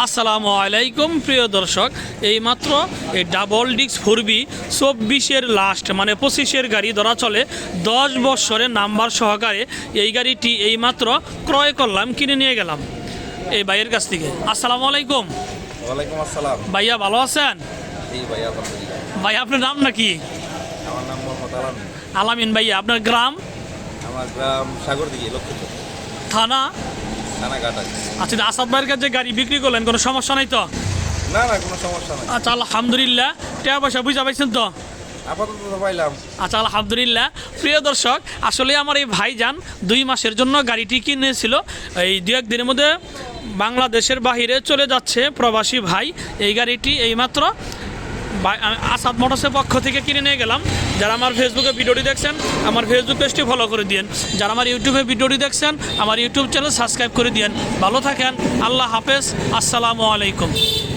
আসসালামু আলাইকুম প্রিয় দর্শক, এইমাত্র এই ডাবল ডিস্ক 4B 24-এর লাস্ট মানে 25-এর গাড়ি ধরা চলে 10 বছরের নাম্বার সহকারে এই গাড়িটি এইমাত্র ক্রয় করলাম, কিনে নিয়ে গেলাম এই ভাইয়ের কাছ থেকে। আসসালামু আলাইকুম। ওয়ালাইকুম আসসালাম। ভাইয়া ভালো আছেন? জি ভাই, আলহামদুলিল্লাহ। ভাই আপনার নাম নাকি? আমার নাম মোহাম্মদ আলামিন। আলামিন ভাইয়া, আপনার গ্রাম? আমার গ্রাম সাগরদিঘি, লক্ষ্মীপুর থানা? থানা ঘাটালি। আচ্ছা, আসাদ ভাইয়ের কাছে গাড়ি বিক্রি করলেন, কোনো সমস্যা নাই তো? না না, কোনো সমস্যা নাই। আচ্ছা আলহামদুলিল্লাহ, টাকা পয়সা বুঝা পাইছেন তো? আপাতত তো পাইলাম। আচ্ছা আলহামদুলিল্লাহ। প্রিয় দর্শক, আসলে আমার এই ভাইজান 2 মাসের জন্য গাড়িটি কিনেছিল, এই 2-1 দিনের মধ্যে বাংলাদেশের বাহিরে চলে যাচ্ছে প্রবাসী ভাই। এই গাড়িটি এইমাত্র আসাদ মোটরসের পক্ষ থেকে কিনে নিয়ে গেলাম। যারা আমার ফেসবুকে ভিডিওটি দেখছেন আমার ফেসবুক পেজটি ফলো করে দিন, যারা আমার ইউটিউবে ভিডিওটি দেখছেন আমার ইউটিউব চ্যানেল সাবস্ক্রাইব করে দিন। ভালো থাকেন, আল্লাহ হাফেজ, আসসালামু আলাইকুম।